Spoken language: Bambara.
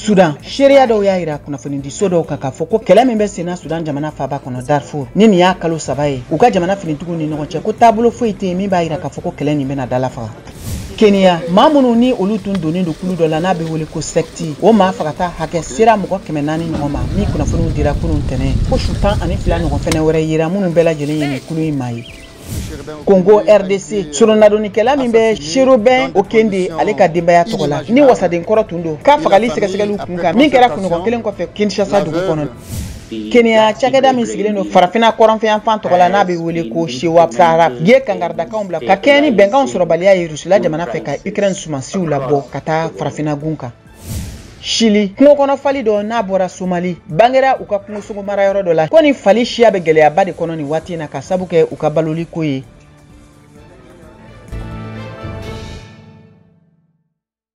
Sudan sheria dɔw y'a yira kunnafoni di so dɔw kan k'a fɔ ko kɛlɛ min bɛ senna Sudan jamana faaba kɔnɔ Darfur ni nin y'a kalo 3 ye u ka jamana finitigiw ni ɲɔgɔn cɛ ko taabolo foyi tɛ yen min b'a yira k'a fɔ ko kɛlɛ nin bɛna dalafaga. Kenya maa minnu ni olu tun donnen don kulu dɔ la n'a bɛ wele ko secte o maa fagata hakɛ sera mɔgɔ 400 ɲɔgɔn ma min kunnafoniw dira kunun ntɛnɛn ko su 12 ɲɔgɔn fɛnɛ wɛrɛ yira minnu bɛɛ lajɛlen ye nin kulu in maa ye. Congo RDC surunadonikɛla min bɛ Cherubin Okende ale ka denbaya tɔgɔ la ni wasaden kɔrɔ tun don k'a fagali sɛgɛsɛgɛliw kun kan min kɛra kunɲɔgɔn kelen kɔfɛ Kinshasa dugu kɔnɔ. Kenya cakɛda min sigilen don farafina kɔrɔnfɛn fan tɔgɔ la n'a bɛ wele ko Shewa Sahara ye kangardakanw bila ka kɛɲɛ ni bɛnkanw sɔrɔbaliya ye Rusila jamana fɛ ka Ukraine sumansiw labɔ ka taa farafina gun kan. Chili kungo kɔnɔ fali dɔ n'a bɔra Somali bangera u ka kungosogo mara yɔrɔ dɔ la ko ni fali siya bɛ gɛlɛyaba de kɔnɔ ni waati in na ka sabu kɛ u ka baloli ko ye.